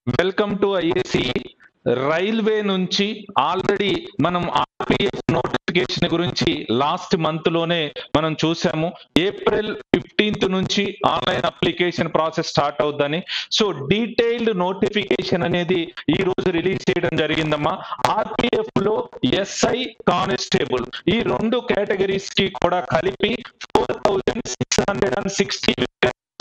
Welcome to IAC. Railway నుంచి already మనం RPF notification గురించి లాస్ట్ మంత్ లోనే మనం చూసాము. ఏప్రిల్ 15th నుంచి ఆన్లైన్ అప్లికేషన్ ప్రాసెస్ స్టార్ట్ అవుద్దని. సో డీటెయిల్డ్ నోటిఫికేషన్ అనేది ఈ రోజు రిలీజ్ చేయడం జరిగిందమ్మా. ఆర్పిఎఫ్ లో ఎస్ఐ, కానిస్టేబుల్ ఈ రెండు కేటగిరీస్ కి కూడా కలిపి 4660.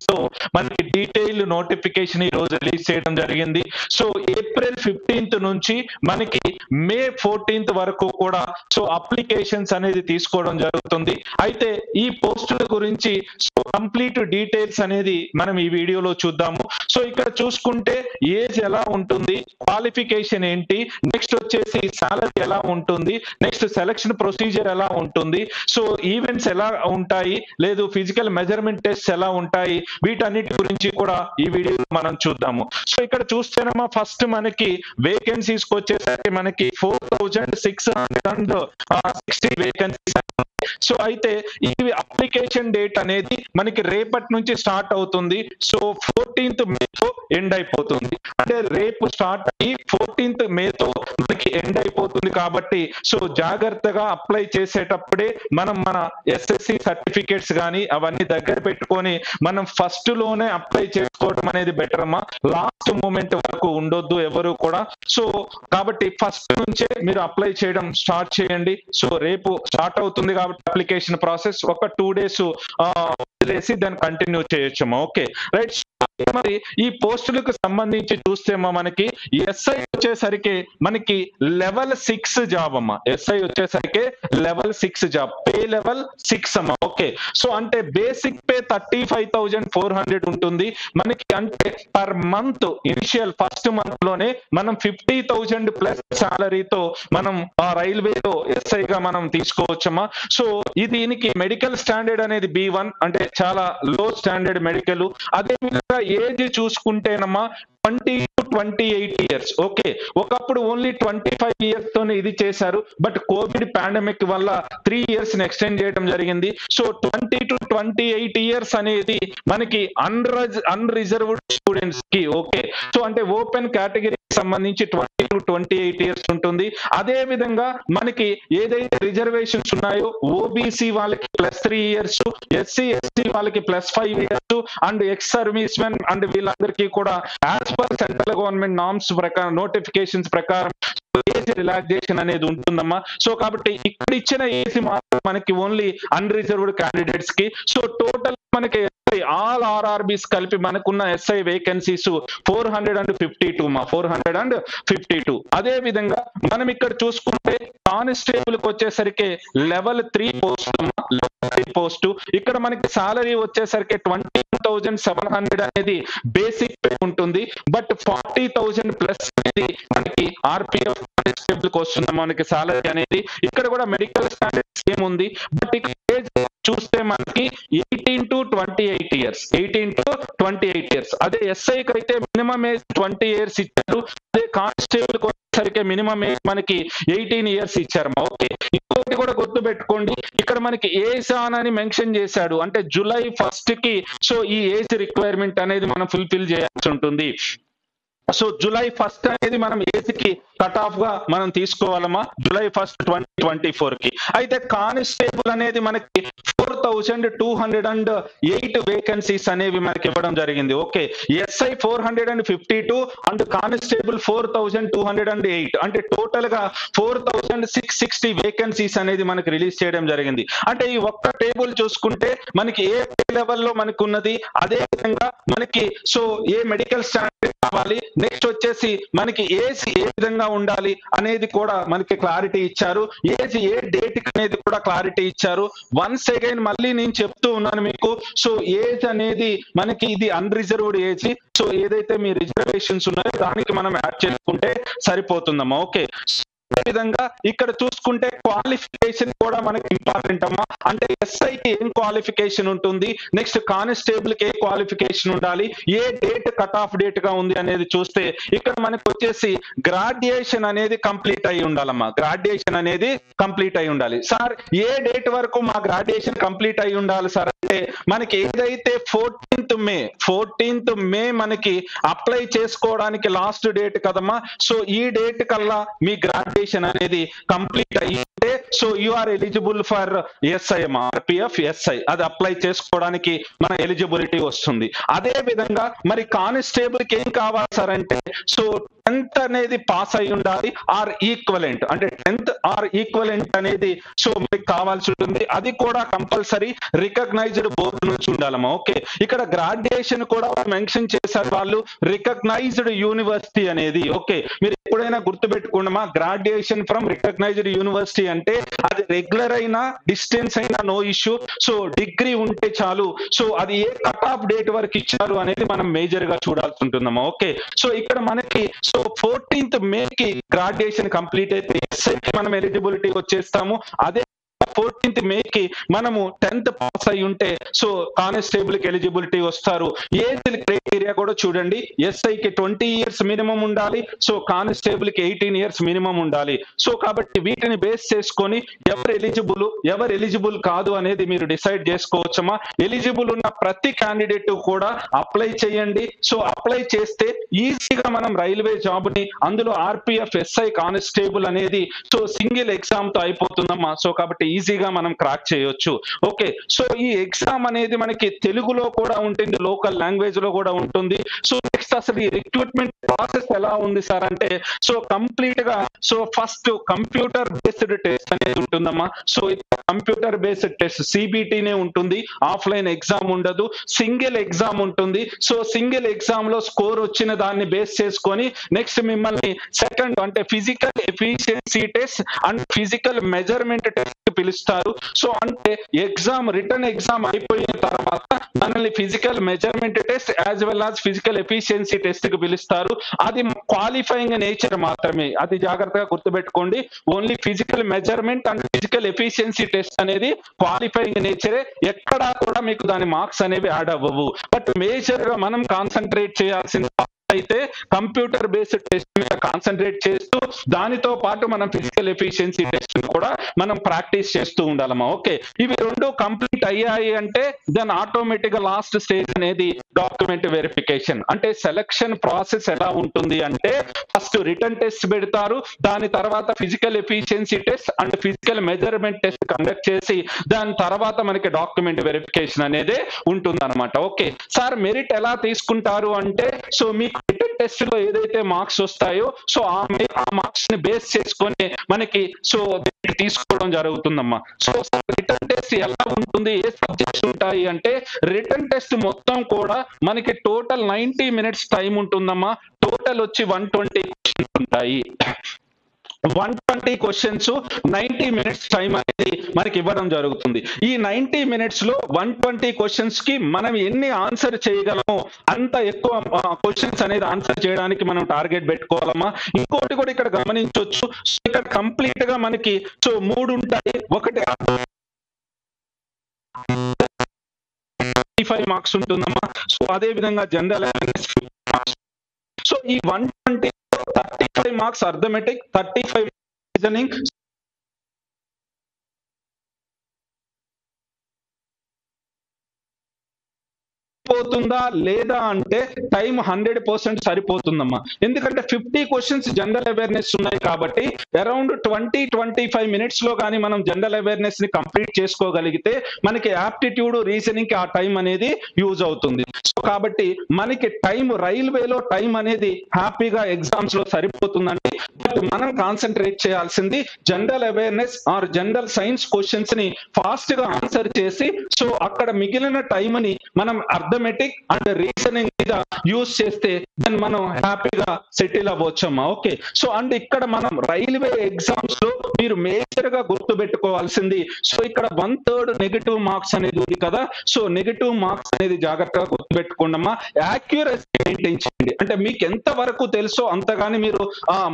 సో మనకి డీటెయిల్డ్ నోటిఫికేషన్ ఈ రోజు రిలీజ్ చేయడం జరిగింది. సో ఏప్రిల్ 15th నుంచి మనకి మే 14th వరకు కూడా సో అప్లికేషన్స్ అనేది తీసుకోవడం జరుగుతుంది. అయితే ఈ పోస్టుల గురించి కంప్లీట్ డీటెయిల్స్ అనేది మనం ఈ వీడియోలో చూద్దాము. సో ఇక్కడ చూసుకుంటే ఏజ్ ఎలా ఉంటుంది, క్వాలిఫికేషన్ ఏంటి, నెక్స్ట్ వచ్చేసి సాలరీ ఎలా ఉంటుంది, నెక్స్ట్ సెలక్షన్ ప్రొసీజర్ ఎలా ఉంటుంది, సో ఈవెంట్స్ ఎలా ఉంటాయి, లేదు ఫిజికల్ మెజర్మెంట్ టెస్ట్ ఎలా ఉంటాయి, వీటన్నిటి గురించి కూడా ఈ వీడియోలో మనం చూద్దాము. సో ఇక్కడ చూస్తేనమ్మా ఫస్ట్ మనకి వేకెన్సీస్ వచ్చేసరికి మనకి 4660 వేకెన్సీస్. సో అయితే ఈ అప్లికేషన్ డేట్ అనేది మనకి రేపటి నుంచి స్టార్ట్ అవుతుంది. సో 14th మేతో ఎండ్ అయిపోతుంది. అంటే రేపు స్టార్ట్ అయ్యి 14th మేతో మనకి ఎండ్ అయిపోతుంది. కాబట్టి సో జాగ్రత్తగా అప్లై చేసేటప్పుడే మనం మన ఎస్ఎస్సి సర్టిఫికేట్స్ కానీ అవన్నీ దగ్గర పెట్టుకొని మనం ఫస్ట్ లోనే అప్లై చేసుకోవడం అనేది బెటర్ అమ్మా. లాస్ట్ మూమెంట్ వరకు ఉండొద్దు ఎవరు కూడా. సో కాబట్టి ఫస్ట్ నుంచే మీరు అప్లై చేయడం స్టార్ట్ చేయండి. సో రేపు స్టార్ట్ అవుతుంది కాబట్టి అప్లికేషన్ ప్రాసెస్ ఒక 2 days వదిలేసి దాన్ని కంటిన్యూ చేయొచ్చమ్మా. Okay right. మరి ఈ పోస్టులకు సంబంధించి చూస్తే మనకి ఎస్ఐ వచ్చేసరికి మనకి లెవెల్ 6 జాబ్ అమ్మా. ఎస్ఐ వచ్చేసరికి లెవెల్ 6 జాబ్, పే లెవెల్ 6 అమ్మా. ఓకే. సో అంటే బేసిక్ పే 35,400 ఉంటుంది మనకి. అంటే per month initial first month లోనే మనం 50,000 ప్లస్ సాలరీతో మనం ఆ రైల్వేలో ఎస్ఐగా మనం తీసుకోవచ్చమ్మా. సో దీనికి మెడికల్ స్టాండర్డ్ అనేది B1 అంటే చాలా లో స్టాండర్డ్ మెడికల్. అదే విధంగా ఏజ్ చూసుకుంటేనమ్మా 20 to 28 years. ఓకే. ఒకప్పుడు ఓన్లీ 25 years తోనే ఇది చేశారు. బట్ కోవిడ్ పాండమిక్ వల్ల 3 years ఎక్స్టెండ్ చేయడం జరిగింది. సో 20 to 28 years అనేది మనకి అన్రిజర్వ్డ్ స్టూడెంట్స్ కి. ఓకే. సో అంటే ఓపెన్ కేటగిరీ సంబంధించి 20 to 28 years ఉంటుంది. అదే విధంగా మనకి ఏదైతే రిజర్వేషన్స్ ఉన్నాయో ఓబీసీ వాళ్ళకి +3 years, ఎస్సీ ఎస్టీ వాళ్ళకి +5 years and ex service men and వీళ్ళందరికీ కూడా as per central government norms ప్రకారం నోటిఫికేషన్స్ ప్రకారం ఏజ్ రిలాక్సేషన్ అనేది ఉంటుందమ్మా. సో కాబట్టి ఇక్కడ ఇచ్చిన ఏజ్ మాత్రం మనకి ఓన్లీ అన్రిజర్వ్డ్ క్యాండిడేట్స్ కి. సో టోటల్ మనకి ఆల్ ఆర్ఆర్బీస్ కలిపి మనకున్న ఎస్ఐ వేకెన్సీస్ 452 మా 452. అదే విధంగా మనం ఇక్కడ చూసుకుంటే కానిస్టేబుల్ కి వచ్చేసరికి లెవెల్ 3 పోస్ట్. ఇక్కడ మనకి సాలరీ వచ్చేసరికి 20,700 అనేది బేసిక్ పే ఉంటుంది. బట్ 40,000 ప్లస్ అనేది మనకి ఆర్పిఎఫ్ కానిస్టేబుల్ కి వస్తుంది మనకి సాలరీ అనేది. ఇక్కడ కూడా మెడికల్ స్టాండర్డ్ సేమ్ ఉంది. బట్ ఇక్కడ ఏజ్ చూస్తే మనకి 18 to 28 years. 18 to 28 years. అదే ఎస్ఐకి అయితే మినిమం ఏజ్ 20 years ఇచ్చారు. అదే కానిస్టేబుల్ కి వచ్చేసరికి మినిమం ఏజ్ మనకి 18 years ఇచ్చారు. ఓకే. ఇంకోటి కూడా గుర్తు పెట్టుకోండి, ఇక్కడ మనకి ఏజ్ అని మెన్షన్ చేశాడు. అంటే July 1st కి సో ఈ ఏజ్ రిక్వైర్మెంట్ అనేది మనం ఫుల్ఫిల్ చేయాల్సి ఉంటుంది. సో July 1st అనేది మనం ఏజ్ కి కట్ ఆఫ్ గా మనం తీసుకోవాలమ్మా, July 1st, 2024 కి. అయితే కానిస్టేబుల్ అనేది మనకి 4,208 వేకెన్సీస్ అనేవి మనకి ఇవ్వడం జరిగింది. ఓకే. ఎస్ఐ 452 అండ్ కానిస్టేబుల్ 4,208 అంటే టోటల్ గా 4,660 వేకెన్సీస్ అనేది మనకి రిలీజ్ చేయడం జరిగింది. అంటే ఈ ఒక్క టేబుల్ చూసుకుంటే మనకి ఏ లెవెల్లో మనకు ఉన్నది, అదే విధంగా మనకి సో ఏ మెడికల్ స్టాండర్డ్ కావాలి, నెక్స్ట్ వచ్చేసి మనకి ఏజ్ ఏ విధంగా ఉండాలి అనేది కూడా మనకి క్లారిటీ ఇచ్చారు. ఏజ్ ఏ డేట్ అనేది కూడా క్లారిటీ ఇచ్చారు. వన్స్ అగైన్ మళ్ళీ నేను చెప్తూ ఉన్నాను మీకు. సో ఏజ్ అనేది మనకి ఇది అన్రిజర్వ్డ్ ఏజ్. సో ఏదైతే మీ రిజర్వేషన్స్ ఉన్నాయో దానికి మనం యాడ్ చేసుకుంటే సరిపోతుందమ్మా. ఓకే. విధంగా ఇక్కడ చూసుకుంటే క్వాలిఫికేషన్ కూడా మనకి ఇంపార్టెంట్ అమ్మా. అంటే ఎస్ఐకి ఏం క్వాలిఫికేషన్ ఉంటుంది, నెక్స్ట్ కానిస్టేబుల్ కి ఏ క్వాలిఫికేషన్ ఉండాలి, ఏ డేట్ కట్ ఆఫ్ డేట్ గా ఉంది అనేది చూస్తే ఇక్కడ మనకు వచ్చేసి గ్రాడ్యుయేషన్ అనేది కంప్లీట్ అయి ఉండాలమ్మా. గ్రాడ్యుయేషన్ అనేది కంప్లీట్ అయి ఉండాలి. సార్ ఏ డేట్ వరకు మా గ్రాడ్యుయేషన్ కంప్లీట్ అయి ఉండాలి సార్ అంటే మనకి ఏదైతే 14th మే మనకి అప్లై చేసుకోవడానికి లాస్ట్ డేట్ కదమ్మా. సో ఈ డేట్ కల్లా మీ గ్రాడ్యుయేషన్ అనేది కంప్లీట్ అయ్యింటే so you are eligible for SI RPF SI, అది అప్లై చేసుకోవడానికి మన ఎలిజిబిలిటీ వస్తుంది. అదే విధంగా మరి కానిస్టేబుల్ కి ఏం కావాలి సార్ అంటే సో 10th అనేది పాస్ అయి ఉండాలి ఆర్ ఈక్వలెంట్, అంటే 10th ఆర్ ఈక్వలెంట్ అనేది సో మీకు కావాల్సి ఉంటుంది. అది కూడా కంపల్సరీ రికగ్నైజ్డ్ బోర్డు నుంచి ఉండాలమ్మా. ఓకే, ఇక్కడ గ్రాడ్యుయేషన్ కూడా మెన్షన్ చేశారు వాళ్ళు, రికగ్నైజ్డ్ యూనివర్సిటీ అనేది. ఓకే, మీరు ఎప్పుడైనా గుర్తుపెట్టుకోండమ్మా, గ్రాడ్యుయేషన్ ఫ్రమ్ రికగ్నైజ్డ్ యూనివర్సిటీ అంటే అది రెగ్యులర్ అయినా డిస్టెన్స్ అయినా నో ఇష్యూ. సో డిగ్రీ ఉంటే చాలు. సో అది ఏ కట్ ఆఫ్ డేట్ వరకు ఇచ్చారు అనేది మనం మేజర్ గా చూడాల్సి ఉంటుందమ్మా. ఓకే, సో ఇక్కడ మనకి సో 14th మేకి గ్రాడ్యుయేషన్ కంప్లీట్ అయితే మనం ఎలిజిబిలిటీ వచ్చేస్తాము. అదే 14th మేకి మనము 10th పాస్ అయి ఉంటే సో కానిస్టేబుల్ కి ఎలిజిబిలిటీ వస్తారు. ఏజ్ క్రైటీరియా కూడా చూడండి, ఎస్ఐకి 20 years మినిమం ఉండాలి, సో కానిస్టేబుల్ కి 18 years మినిమం ఉండాలి. సో కాబట్టి వీటిని బేస్ చేసుకొని ఎవరు ఎలిజిబుల్ కాదు అనేది మీరు డిసైడ్ చేసుకోవచ్చమ్మా. ఎలిజిబుల్ ఉన్న ప్రతి క్యాండిడేట్ కూడా అప్లై చేయండి. సో అప్లై చేస్తే ఈజీగా మనం రైల్వే జాబ్ ని, అందులో ఆర్పిఎఫ్ ఎస్ఐ కానిస్టేబుల్ అనేది సో సింగిల్ ఎగ్జామ్ తో అయిపోతుందమ్మా. సో కాబట్టి ఈజీగా మనం క్రాక్ చేయొచ్చు. ఓకే, సో ఈ ఎగ్జామ్ అనేది మనకి తెలుగులో కూడా ఉంటుంది, లోకల్ లాంగ్వేజ్ లో కూడా ఉంటుంది. సో నెక్స్ట్ అసలు ఈ రిక్రూట్మెంట్ ప్రాసెస్ ఎలా ఉంది సార్ అంటే సో కంప్లీట్ గా so first computer based test అనేది ఉంటుందమ్మా. సో కంప్యూటర్ బేస్డ్ టెస్ట్ సిబిటీనే ఉంటుంది, ఆఫ్లైన్ ఎగ్జామ్ ఉండదు, సింగిల్ ఎగ్జామ్ ఉంటుంది. సో సింగిల్ ఎగ్జామ్ లో స్కోర్ వచ్చిన దాన్ని బేస్ చేసుకొని నెక్స్ట్ మిమ్మల్ని సెకండ్ అంటే physical efficiency test and physical measurement test పిలుస్తారు. సో అంటే ఎగ్జామ్ రిటర్న్ ఎగ్జామ్ అయిపోయిన తర్వాత మనల్ని physical measurement test as well as physical efficiency test కి పిలుస్తారు. అది క్వాలిఫైయింగ్ నేచర్ మాత్రమే, అది జాగ్రత్తగా గుర్తుపెట్టుకోండి. Only physical measurement and physical efficiency test అనేది క్వాలిఫైయింగ్ నేచరే, ఎక్కడా కూడా మీకు దాని మార్క్స్ అనేవి యాడ్ అవ్వవు. బట్ మేజర్ గా మనం కాన్సన్ట్రేట్ చేయాల్సిన అయితే కంప్యూటర్ బేస్డ్ టెస్ట్ మీద కాన్సన్ట్రేట్ చేస్తూ దానితో పాటు మనం ఫిజికల్ ఎఫిషియన్సీ టెస్ట్ కూడా మనం ప్రాక్టీస్ చేస్తూ ఉండాలమ్మా. ఓకే, ఇవి రెండు కంప్లీట్ అయ్యాయి అంటే దెన్ ఆటోమేటిక్ గా లాస్ట్ స్టేజ్ అనేది డాక్యుమెంట్ వెరిఫికేషన్. అంటే సెలక్షన్ ప్రాసెస్ ఎలా ఉంటుంది అంటే ఫస్ట్ రిటర్న్ టెస్ట్ పెడతారు, దాని తర్వాత physical efficiency test and physical measurement test conduct చేసి దాని తర్వాత మనకి డాక్యుమెంట్ వెరిఫికేషన్ అనేది ఉంటుంది అనమాట. ఓకే సార్, మెరిట్ ఎలా తీసుకుంటారు అంటే సో మీకు రిటర్న్ టెస్ట్ లో ఏదైతే మార్క్స్ వస్తాయో సో ఆ మార్క్స్ ని బేస్ చేసుకొని మనకి సో తీసుకోవడం జరుగుతుందమ్మా. సో రిటర్న్ టెస్ట్ ఎలా ఉంటుంది, ఏ సబ్జెక్ట్స్ ఉంటాయి అంటే రిటర్న్ టెస్ట్ మొత్తం కూడా మనకి టోటల్ 90 minutes టైం ఉంటుందమ్మా. టోటల్ వచ్చి 120 questions ఉంటాయి. 120 questions 90 minutes టైం అనేది మనకి ఇవ్వడం జరుగుతుంది. ఈ 90 minutes లో 120 questions కి మనం ఎన్ని ఆన్సర్ చేయగలమో అంత ఎక్కువ క్వశ్చన్స్ అనేది ఆన్సర్ చేయడానికి మనం టార్గెట్ పెట్టుకోవాలమ్మా. ఇంకోటి కూడా ఇక్కడ గమనించవచ్చు, ఇక్కడ కంప్లీట్ గా మనకి సో 3 ఉంటాయి. ఒకటి 35 మార్క్స్ ఉంటుందమ్మా. సో అదే విధంగా జనరల్ అవేర్నెస్. సో ఈ 120 35 మార్క్స్ అర్థమెటిక్, 35 రీజనింగ్. పోతుందా లేదా అంటే టైం 100% సరిపోతుందమ్మా. ఎందుకంటే 50 questions జనరల్ అవేర్నెస్ ఉన్నాయి కాబట్టి అరౌండ్ 20-25 minutes లో కానీ మనం జనరల్ అవేర్నెస్ ని కంప్లీట్ చేసుకోగలిగితే మనకి యాప్టిట్యూడ్ రీజనింగ్ కి ఆ టైం అనేది యూజ్ అవుతుంది. సో కాబట్టి మనకి టైం రైల్వేలో టైం అనేది హ్యాపీగా ఎగ్జామ్స్ లో సరిపోతుందండి. బట్ మనం కాన్సన్ట్రేట్ చేయాల్సింది general awareness or general science questions ని ఫాస్ట్ గా ఆన్సర్ చేసి సో అక్కడ మిగిలిన టైం ని మనం అర్థమెటిక్ అర్థమెటిక్ అండ్ రీజనింగ్ మీద యూజ్ చేస్తే దాన్ని మనం హ్యాపీగా సెటిల్ అవ్వచ్చమ్మా. ఓకే, సో అండ్ ఇక్కడ మనం రైల్వే ఎగ్జామ్స్ లో మీరు మేజర్ గా గుర్తు పెట్టుకోవాల్సింది, సో ఇక్కడ 1/3 నెగటివ్ మార్క్స్ అనేది ఉంది కదా, సో నెగటివ్ మార్క్స్ అనేది జాగ్రత్తగా గుర్తు పెట్టుకోండమ్మా. యాక్యురసీ మెయింటైన్ చేయండి, అంటే మీకు ఎంత వరకు తెలుసో అంతగాని మీరు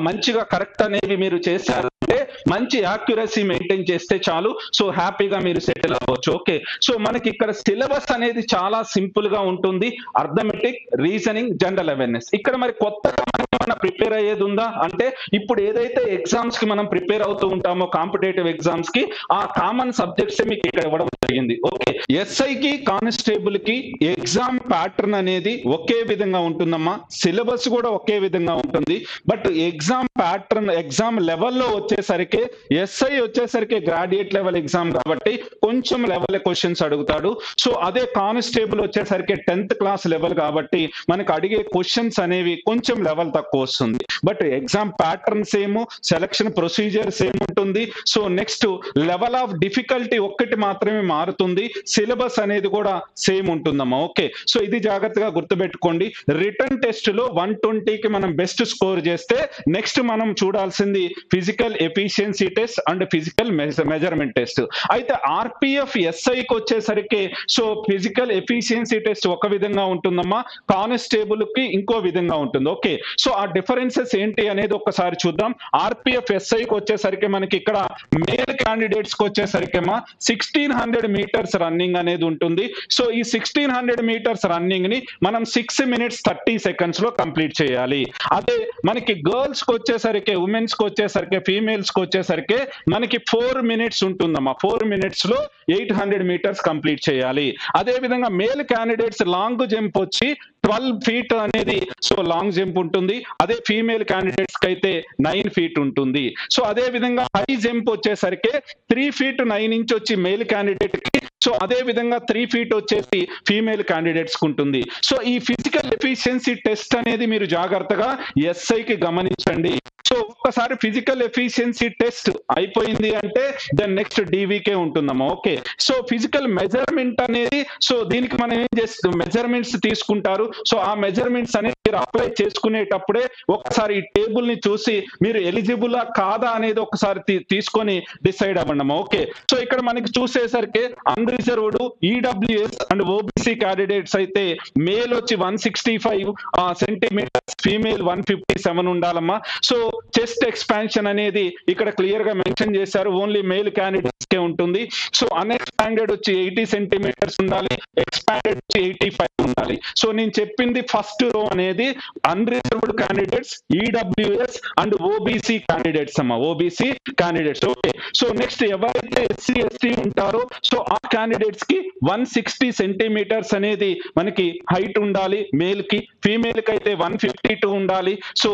మంచిగా కరెక్ట్ అనేవి మీరు చేశారంటే మంచి యాక్యురసీ మెయింటైన్ చేస్తే చాలు, సో హ్యాపీగా మీరు సెటిల్ అవ్వచ్చు. ఓకే, సో మనకి ఇక్కడ సిలబస్ అనేది చాలా సింపుల్ గా ఉంటుంది, అర్థమెటిక్, రీజనింగ్, జనరల్ అవేర్నెస్. ఇక్కడ మరి కొత్తగా మనం ప్రిపేర్ అయ్యేది ఉందా అంటే, ఇప్పుడు ఏదైతే ఎగ్జామ్స్ కి మనం ప్రిపేర్ అవుతూ ఉంటామో కాంపిటేటివ్ ఎగ్జామ్స్ కి, ఆ కామన్ సబ్జెక్ట్స్ మీకు ఇక్కడ ఇవ్వడం జరిగింది. ఓకే, ఎస్ఐ కి కానిస్టేబుల్ కి ఎగ్జామ్ ప్యాటర్న్ అనేది ఒకే విధంగా ఉంటుందమ్మా, సిలబస్ కూడా ఒకే విధంగా ఉంటుంది. బట్ ఎగ్జామ్ ప్యాటర్న్, ఎగ్జామ్ లెవెల్లో వచ్చేసరికి ఎస్ఐ వచ్చేసరికి గ్రాడ్యుయేట్ లెవెల్ ఎగ్జామ్ కాబట్టి కొంచెం లెవెల్ క్వశ్చన్స్ అడుగుతాడు. సో అదే కానిస్టేబుల్ వచ్చేసరికి 10th క్లాస్ లెవెల్ కాబట్టి మనకు అడిగే క్వశ్చన్స్ అనేవి కొంచెం లెవెల్ తక్కువ వస్తుంది. But exam pattern same, selection procedure same ఉంటుంది. So next level of difficulty ఒక్కటి మాత్రమే మారుతుంది, సిలబస్ అనేది కూడా సేమ్ ఉంటుందమ్మా. ఓకే, సో ఇది జాగ్రత్తగా గుర్తుపెట్టుకోండి. రిటర్న్ టెస్ట్ లో 120కి మనం బెస్ట్ స్కోర్ చేస్తే నెక్స్ట్ మనం చూడాల్సింది physical efficiency test and physical measurement test. అయితే ఆర్పిఎఫ్ ఎస్ఐకి వచ్చేసరికి సో ఫిజికల్ ఎఫిషియన్సీ టెస్ట్ ఒక విధంగా ఉంటుందమ్మా, కానిస్టేబుల్ కి ఇంకో విధంగా ఉంటుంది. ఓకే, సో ఆ డిఫరెన్సెస్ ఏంటి అనేది ఒకసారి చూద్దాం. ఆర్పిఎఫ్ ఎస్ఐకి వచ్చేసరికి మనకి ఇక్కడ మేల్ క్యాండిడేట్స్ కి వచ్చేసరికి 1600 మీటర్స్ రన్నింగ్ అనేది ఉంటుంది. సో ఈ 1600 మీటర్స్ రన్నింగ్ ని మనం 6 minutes 30 seconds లో కంప్లీట్ చేయాలి. అదే మనకి గర్ల్స్ కి వచ్చేసరికి, ఉమెన్స్ కి వచ్చేసరికి, ఫీమేల్స్ కి వచ్చేసరికి మనకి 4 minutes ఉంటుందమ్మా. 4 minutes లో 800 మీటర్స్ కంప్లీట్ చేయాలి. అదే విధంగా మేల్ క్యాండిడేట్స్ లాంగ్ జంప్ వచ్చి 12 feet అనేది సో లాంగ్ జంప్ ఉంటుంది. అదే ఫీమేల్ క్యాండిడేట్స్ కి అయితే 9 feet ఉంటుంది. సో అదే విధంగా హై జంప్ వచ్చేసరికి 3 feet 9 inch వచ్చి మేల్ క్యాండిడేట్ కి, సో అదే విధంగా 3 feet వచ్చేసి ఫీమేల్ క్యాండిడేట్స్ కి ఉంటుంది. సో ఈ ఫిజికల్ ఎఫిషియన్సీ టెస్ట్ అనేది మీరు జాగ్రత్తగా ఎస్ఐకి గమనించండి. సో ఒక్కసారి ఫిజికల్ ఎఫిషియన్సీ టెస్ట్ అయిపోయింది అంటే దెన్ నెక్స్ట్ డీవీకే ఉంటుందమ్మా. ఓకే, సో ఫిజికల్ మెజర్మెంట్ అనేది, సో దీనికి మనం ఏం చేస్తాం, మెజర్మెంట్స్ తీసుకుంటారు. సో ఆ మెజర్మెంట్స్ అనేది మీరు అప్లై చేసుకునేటప్పుడే ఒకసారి ఈ టేబుల్ ని చూసి మీరు ఎలిజిబులా కాదా అనేది ఒకసారి తీసుకొని డిసైడ్ అవ్వండి. ఓకే, సో ఇక్కడ మనకి చూసేసరికి unreserved, EWS and OBC candidates అయితే మేల్ వచ్చి 165 సెంటీమీటర్స్, ఫీమేల్ 157 ఉండాలమ్మా. సో చెస్ట్ ఎక్స్పాన్షన్ అనేది ఇక్కడ క్లియర్ గా మెన్షన్ చేశారు, ఓన్లీ మేల్ క్యాండిడేట్స్ కే ఉంటుంది. సో అన్ఎక్స్పాండెడ్ వచ్చి 80 సెంటీమీటర్స్ ఉండాలి, ఎక్స్పాండెడ్ వచ్చి 85 ఉండాలి. సో నేను చెప్పింది ఫస్ట్ రో అనేది unreserved candidates, EWS and OBC candidates అమ్మా, OBC candidates. Okay, so next ఎవరైతే ఎస్సీ ఎస్టీ ఉంటారో సో ఆ క్యాండిడేట్స్ కి 160 సెంటీమీటర్స్ అనేది మనకి హైట్ ఉండాలి మేల్ కి, ఫీమేల్ కి అయితే 152 ఉండాలి. సో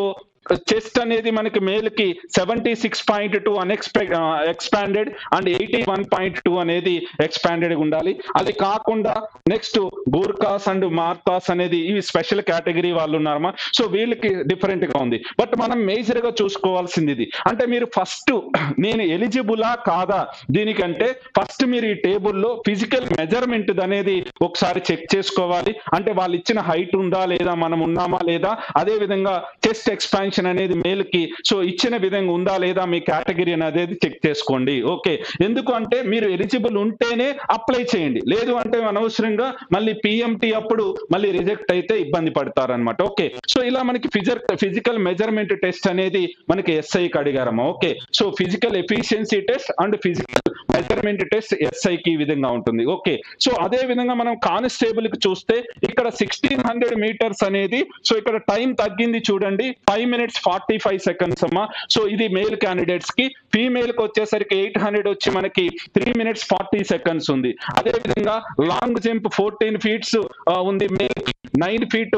చెస్ట్ అనేది మనకి మేల్ కి 76.2 ఎక్స్పాండెడ్ అండ్ 81.2 అనేది ఎక్స్పాండెడ్ ఉండాలి. అది కాకుండా నెక్స్ట్ గూర్ఖాస్ అండ్ మార్తాస్ అనేది ఇవి స్పెషల్ కేటగిరీ వాళ్ళు ఉన్నారమ్మా. సో వీళ్ళకి డిఫరెంట్ గా ఉంది. బట్ మనం మేజర్ గా చూసుకోవాల్సింది ఇది, అంటే మీరు ఫస్ట్ నేను ఎలిజిబులా కాదా దీనికంటే ఫస్ట్ మీరు ఈ టేబుల్లో ఫిజికల్ మెజర్మెంట్ అనేది ఒకసారి చెక్ చేసుకోవాలి. అంటే వాళ్ళు ఇచ్చిన హైట్ ఉందా లేదా, మనం ఉన్నామా లేదా, అదే విధంగా చెస్ట్ ఎక్స్పాన్షన్ అనేది మేల్ కి సో ఇచ్చిన విధంగా ఉందా లేదా, మీ కేటగిరీ అనేది చెక్ చేసుకోండి. ఓకే, ఎందుకు అంటే మీరు ఎలిజిబుల్ ఉంటేనే అప్లై చేయండి, లేదు అంటే అనవసరంగా మళ్ళీ పిఎంటీ అప్పుడు మళ్ళీ రిజెక్ట్ అయితే ఇబ్బంది పడతారనమాట. ఓకే, సో ఇలా మనకి ఫిజికల్ మెజర్మెంట్ టెస్ట్ అనేది మనకి ఎస్ఐకి అడిగారమ్మా. Okay, so physical efficiency test and physical measurement test ఎస్ఐకి ఈ విధంగా ఉంటుంది. ఓకే, సో అదే విధంగా మనం కానిస్టేబుల్ కి చూస్తే ఇక్కడ 1600 మీటర్స్ అనేది, సో ఇక్కడ టైం తగ్గింది చూడండి, 5 minutes 45 seconds అమ్మా. సో ఇది మేల్ క్యాండిడేట్స్ కి. ఫీమేల్ కి వచ్చేసరికి 800 వచ్చి మనకి 3 minutes 40 seconds ఉంది. అదే విధంగా లాంగ్ జంప్ 14 feet ఉంది మేల్ కి, 9 feet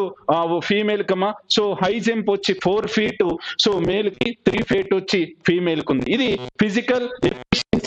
ఫీమేల్ కమ్మా. సో హై జంప్ వచ్చి 4 feet సో మేల్ కి, 3 feet వచ్చి ఫీమేల్ కి ఉంది. ఇది ఫిజికల్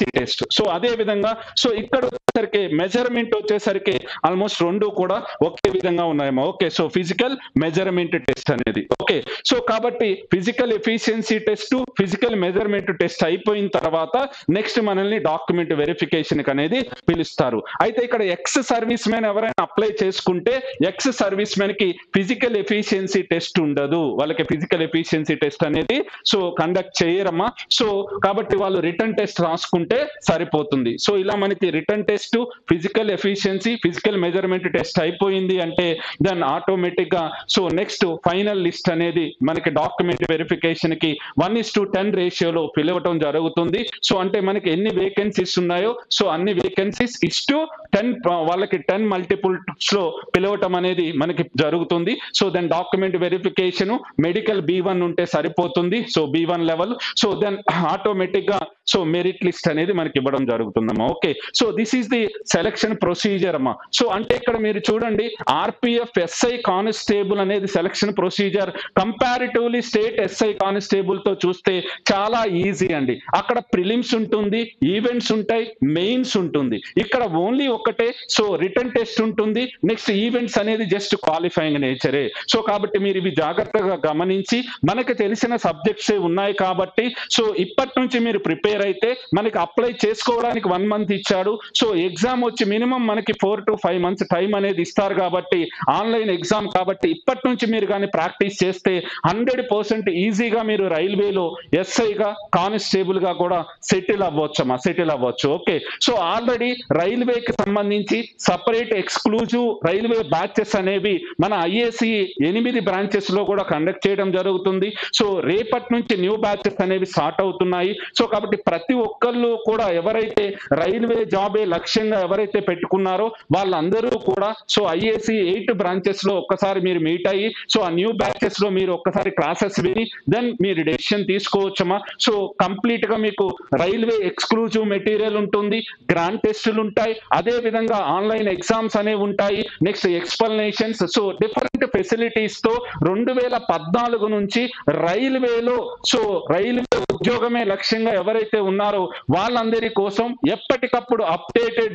ఎఫిషియన్సీ టెస్ట్. సో అదే విధంగా సో ఇక్కడ వచ్చేసరికి మెజర్మెంట్ వచ్చేసరికి ఆల్మోస్ట్ రెండు కూడా ఒకే విధంగా ఉన్నాయేమో. Okay, so physical measurement test అనేది. ఓకే, సో కాబట్టి physical efficiency test, physical measurement test అయిపోయిన తర్వాత నెక్స్ట్ మనల్ని డాక్యుమెంట్ వెరిఫికేషన్ అనేది పిలుస్తారు. అయితే ఇక్కడ ఎక్స్ సర్వీస్ మ్యాన్ ఎవరైనా అప్లై చేసుకుంటే ఎక్స్ సర్వీస్ మ్యాన్ కి ఫిజికల్ ఎఫిషియన్సీ టెస్ట్ ఉండదు. వాళ్ళకి ఫిజికల్ ఎఫిషియన్సీ టెస్ట్ అనేది సో కండక్ట్ చేయరమ్మా. సో కాబట్టి వాళ్ళు రిటర్న్ టెస్ట్ రాసుకుంటే సరిపోతుంది. సో ఇలా మనకి return test, physical efficiency, physical measurement test అయిపోయింది అంటే దెన్ ఆటోమేటిక్ గా సో నెక్స్ట్ ఫైనల్ లిస్ట్ అనేది మనకి డాక్యుమెంట్ వెరిఫికేషన్ కి 1:10 రేషియోలో పిలవటం జరుగుతుంది. సో అంటే మనకి ఎన్ని వేకెన్సీస్ ఉన్నాయో సో అన్ని వేకెన్సీస్ ఇస్టు 10 వాళ్ళకి 10 మల్టిపుల్స్ లో పిలవటం అనేది మనకి జరుగుతుంది. So then document verification medical B1 ఉంటే సరిపోతుంది. So B1 level. So then automatic గా సో మెరిట్ లిస్ట్ అనేది మనకి ఇవ్వడం జరుగుతుందమ్మా. Okay, so this is the selection procedure అమ్మా. సో అంటే ఇక్కడ మీరు చూడండి ఆర్పిఎఫ్ ఎస్ఐ కానిస్టేబుల్ అనేది selection procedure comparatively state SI constable తో చూస్తే చాలా ఈజీ అండి. అక్కడ ప్రిలిమ్స్ ఉంటుంది, ఈవెంట్స్ ఉంటాయి, మెయిన్స్ ఉంటుంది. ఇక్కడ ఓన్లీ ఒకటే సో రిటర్న్ టెస్ట్ ఉంటుంది, నెక్స్ట్ ఈవెంట్స్ అనేది జస్ట్ క్వాలిఫైయింగ్ నేచరే. సో కాబట్టి మీరు ఇవి జాగ్రత్తగా గమనించి మనకి తెలిసిన సబ్జెక్ట్స్ ఉన్నాయి కాబట్టి సో ఇప్పటి నుంచి మీరు ప్రిపేర్ అయితే మనకి అప్లై చేసుకోవడానికి 1 మంత్ ఇచ్చాడు. సో ఎగ్జామ్ వచ్చి మినిమం మనకి 4 to 5 months టైం అనేది ఇస్తారు కాబట్టి ఆన్లైన్ ఎగ్జామ్ కాబట్టి ఇప్పటి నుంచి మీరు కానీ ప్రాక్టీస్ చేస్తే 100% ఈజీగా మీరు రైల్వేలో ఎస్ఐగా కానిస్టేబుల్ గా కూడా సెటిల్ అవ్వచ్చు. ఓకే, సో ఆల్రెడీ రైల్వేకి సంబంధించి సపరేట్ ఎక్స్క్లూజివ్ రైల్వే బ్యాచెస్ అనేవి మన ఐఏసి 8 బ్రాంచెస్ లో కూడా కండక్ట్ చేయడం జరుగుతుంది. సో రేపటి నుంచి న్యూ బ్యాచెస్ అనేవి స్టార్ట్ అవుతున్నాయి. సో కాబట్టి ప్రతి ఒక్కళ్ళు కూడా ఎవరైతే రైల్వే జాబే లక్ష్యంగా ఎవరైతే పెట్టుకున్నారో వాళ్ళందరూ కూడా సో ఐఏసి 8 బ్రాంచెస్ లో ఒక్కసారి మీరు మీట్ అయ్యి సో ఆ న్యూ బ్యాచెస్ లో మీరు ఒక్కసారి క్లాసెస్ విని దెన్ మీరు డెసిషన్ తీసుకోవచ్చమ్మా. సో కంప్లీట్ గా మీకు రైల్వే ఎక్స్క్లూజివ్ మెటీరియల్ ఉంటుంది, గ్రాండ్ టెస్టులు ఉంటాయి, అదే విధంగా ఆన్లైన్ ఎగ్జామ్స్ అనేవి ఉంటాయి, next explanations. So different facilities తో 2014 నుంచి రైల్వేలో సో రైల్వే ఉద్యోగమే లక్ష్యంగా ఎవరైతే ఉన్నారో వాళ్ళందరి కోసం ఎప్పటికప్పుడు అప్డేటెడ్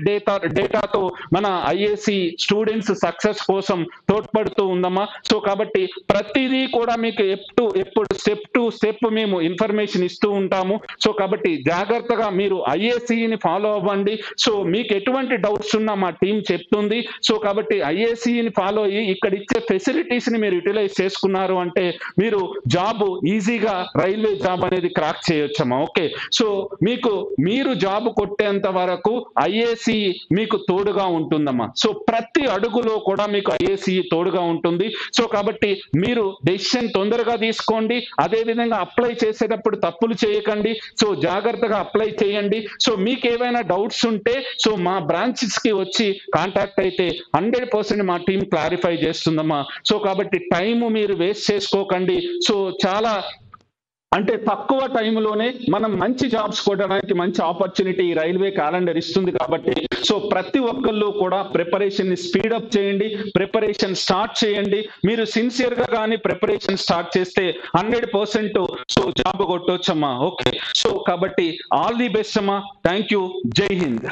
డేటాతో మన ఐఏసి స్టూడెంట్స్ సక్సెస్ కోసం తోడ్పడుతూ ఉందమ్మా. సో కాబట్టి ప్రతిదీ కూడా మీకు ఎప్పుడు స్టెప్ టు స్టెప్ మేము ఇన్ఫర్మేషన్ ఇస్తూ ఉంటాము. సో కాబట్టి జాగ్రత్తగా మీరు ఐఏసిని ఫాలో అవ్వండి. సో మీకు ఎటువంటి డౌట్స్ ఉన్నా మా టీం చెప్తుంది. సో కాబట్టి ఐఏసిని ఫాలో అయ్యి ఇక్కడ ఇచ్చే ఫెసిలిటీస్ ని మీరు యూటిలైజ్ చేసుకున్నారు అంటే మీరు జాబ్ ఈజీగా రైల్వే జాబ్ అనేది క్రాక్ చేయొచ్చమ్మా. ఓకే, సో మీరు జాబ్ కొట్టేంత వరకు ఐఏసి మీకు తోడుగా ఉంటుందమ్మా. సో ప్రతి అడుగులో కూడా మీకు ఐఏసి తోడుగా ఉంటుంది. సో కాబట్టి మీరు డెసిషన్ తొందరగా తీసుకోండి. అదే విధంగా అప్లై చేసేటప్పుడు తప్పులు చేయకండి. సో జాగ్రత్తగా అప్లై చేయండి. సో మీకు ఏవైనా డౌట్స్ ఉంటే సో మా బ్రాంచెస్ కి వచ్చి కాంటాక్ట్ అయితే 100% మా టీం క్లారిఫై చేస్తుందమ్మా. సో కాబట్టి టైం మీరు వేస్ట్ చేసుకోకండి. సో చాలా అంటే తక్కువ టైంలోనే మనం మంచి జాబ్స్ కొట్టడానికి మంచి ఆపర్చునిటీ రైల్వే క్యాలెండర్ ఇస్తుంది కాబట్టి సో ప్రతి ఒక్కళ్ళు కూడా ప్రిపరేషన్ ని స్పీడప్ చేయండి, ప్రిపరేషన్ స్టార్ట్ చేయండి. మీరు సిన్సియర్ గా కానీ ప్రిపరేషన్ స్టార్ట్ చేస్తే 100% సో జాబ్ కొట్టొచ్చమ్మా. ఓకే, సో కాబట్టి ఆల్ ది బెస్ట్ అమ్మా. Thank you. జై హింద్.